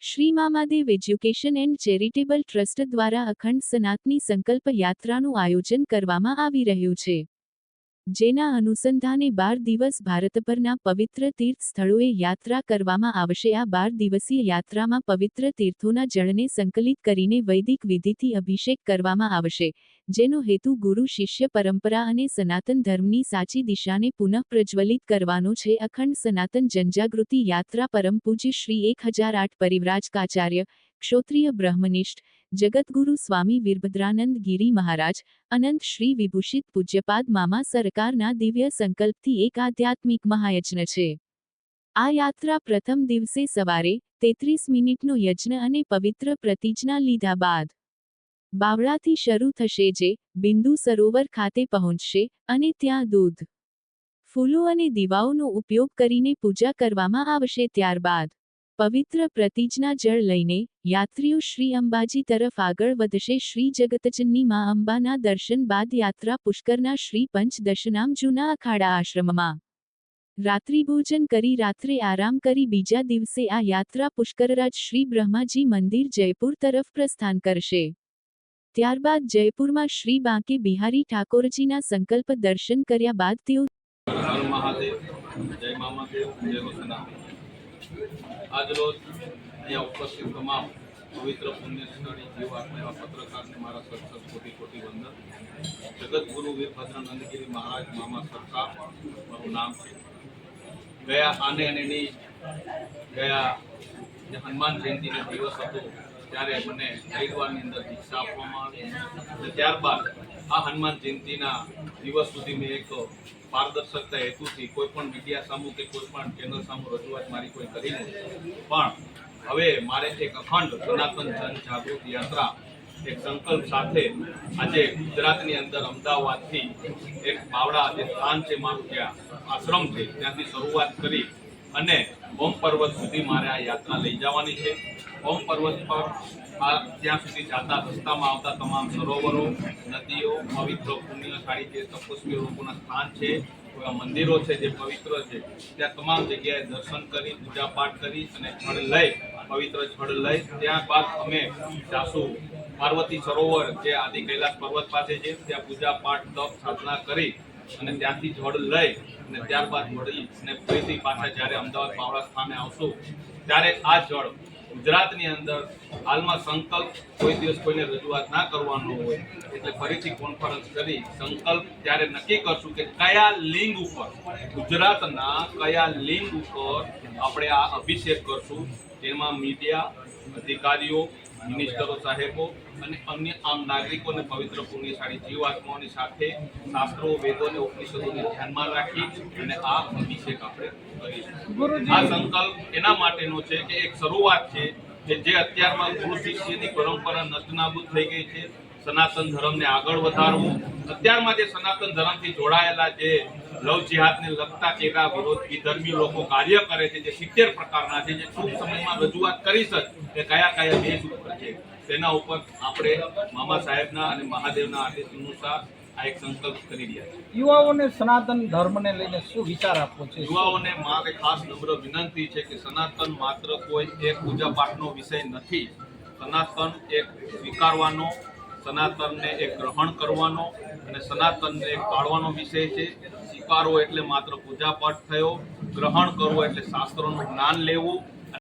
Shri Mamadev education and charitable trust દ્વારા અખંડ સનાતની સંકલ્પ યાત્રાનું આયોજન કરવામાં આવી રહ્યું છે, જેના અનુસંધાને 12 દિવસ ભારતભરના પવિત્ર તીર્થ સ્થળોએ યાત્રા કરવામાં આવશે। આ 12 દિવસીય યાત્રામાં પવિત્ર તીર્થોના જળને સંકલિત કરીને વૈદિક વિધિથી અભિષેક કરવામાં આવશે, જેનો હેતુ ગુરુ શિષ્ય પરંપરા અને સનાતન ધર્મની સાચી દિશાને પુનઃ પ્રજ્વલિત કરવાનો છે। અખંડ સનાતન જનજાગૃતિ યાત્રા પરમ પૂજ્ય શ્રી 1008 પરિવ્રાજકાચાર્ય ક્ષોત્રિય બ્રહ્મનિષ્ઠ જગતગુરુ સ્વામી વીરભદ્રાનંદ ગિરી મહારાજ અનંત શ્રી વિભૂષિત પૂજ્યપાદ મામા સરકારના દિવ્ય સંકલ્પથી એક આધ્યાત્મિક મહાયજ્ઞ છે। આ યાત્રા પ્રથમ દિવસે સવારે 33 મિનિટનો યજ્ઞ અને પવિત્ર પ્રતિજ્ઞા લીધા બાદ બાવળાથી શરૂ થશે, જે બિંદુ સરોવર ખાતે પહોંચશે અને ત્યાં દૂધ, ફૂલો અને દીવાઓનો ઉપયોગ કરીને પૂજા કરવામાં આવશે। ત્યારબાદ પવિત્ર પ્રતિજ્ઞા જળ લઈને યાત્રીઓ શ્રી અંબાજી તરફ આગળ વધશે। શ્રી જગતજનની મા અંબાના દર્શન બાદ યાત્રા પુષ્કરના શ્રી પંચદશનામ જૂના અખાડા આશ્રમમાં રાત્રિભોજન કરી રાત્રે આરામ કરી બીજા દિવસે આ યાત્રા પુષ્કરરાજ શ્રી બ્રહ્માજી મંદિર જયપુર તરફ પ્રસ્થાન કરશે। ત્યારબાદ જયપુરમાં શ્રી બાંકે બિહારી ઠાકોરજીના સંકલ્પ દર્શન કર્યા બાદ તેઓ आज रोज अँ उपस्थित तमाम पवित्र पुण्यस्थली जीवात्मा एवं पत्रकार ने मारा सत कोटि कोटि वंदन। जगतगुरु वीरभद्रानंद गिरी महाराज मामा सरकार मारू नाम है। गया आने गया हनुमान जयंती दिवस हतो त्यारे मने हरिद्वार अंदर दीक्षा आपवामां आवी। त्यारबाद आ हनुमान जयंती दिवस सुधी में एक पारदर्शकता हेतु थी कोईपण मीडिया सामू के कोईपण चेनल सामू रजूआत मारी कोई करी नहीं, पण हवे मारे एक अखंड सनातन जन जागृत यात्रा एक संकल्प साथे आजे गुजरातनी अंदर अमदावाद थी एक बावड़ा जे स्थान छे मारू त्यां आश्रम छे त्यांथी शरूआत करी अने ओम पर्वत सुधी मारे आ यात्रा लई जवानी छे। ओम पर्वत पर ત્યાં સુધી જાતા રસ્તામાં આવતા તમામ સરોવરો, નદીઓ, પવિત્ર પુણ્યશાળી જે તપસ્વી લોકોના સ્થાન છે, એવા મંદિરો છે જે પવિત્ર છે, ત્યાં તમામ જગ્યાએ દર્શન કરી પૂજા પાઠ કરી અને જળ લઈ પવિત્ર જળ લઈ ત્યારબાદ અમે જાસુ પાર્વતી સરોવર જે આદિ કૈલાસ પર્વત પાસે છે ત્યાં પૂજા પાઠ તપ સાધના કરી અને ત્યાંથી જળ લઈ અને ત્યારબાદ વળી અને ફરીથી પાછા જ્યારે અમદાવાદ બાવળા સ્થાને આવશું ત્યારે આ જળ गुजरातनी अंदर हाल में संकल्प कोई दिवस कोईने रजूआत ना करवानो होय एटले फरीथी कॉन्फरन्स करी संकल्प त्यारे नक्की करशुं के कया लिंग उपर गुजरातना कया लिंग उपर आपणे आ अभिषेक करशुं। तेमां मीडिया अधिकारीओ मिनिस्टरो साहेबो અને अन्य आम नागरिकों ने पवित्र पुण्यशाળી जीवात्माओनी साथे शास्त्रों वेदों ने उपनिषदों ध्याનમાં રાખી અને આ અભિષેક આપણે કરીશું। આ સંકલ્પ એના માટેનો છે કે એક શરૂઆત છે કે જે અત્યારમાં ગુરુ શિષ્યની પરંપરા નષ્ટનાબૂદ થઈ ગઈ છે, સનાતન ધર્મને આગળ વધારવું। અત્યારમાં જે સનાતન ધર્મથી જોડાયેલા જે લવ જિહાદને લગતા કેરા વિરોધ વિધર્મી લોકો કાર્ય કરે છે, જે 70 પ્રકારના છે, જે ટૂંક સમયમાં રજૂઆત કરી છે કે કયા કયા દેશ ઉપર છે, તેના ઉપર આપણે મામા સાહેબના અને મહાદેવના આદેશ અનુસાર આ એક સંકલ્પ કરી રહ્યા છે। યુવાઓને સનાતન ધર્મને લઈને શું વિચાર આપવો છે? યુવાઓને મારે ખાસ નમ્ર વિનંતી છે કે સનાતન માત્ર કોઈ એક પૂજા પાઠનો વિષય નથી। સનાતન એક સ્વીકારવાનો, સનાતનને એક ગ્રહણ કરવાનો અને સનાતનને એક પાળવાનો વિષય છે। સ્વીકારવો એટલે માત્ર પૂજા પાઠ થયો, ગ્રહણ કરવો એટલે શાસ્ત્રોનું જ્ઞાન લેવું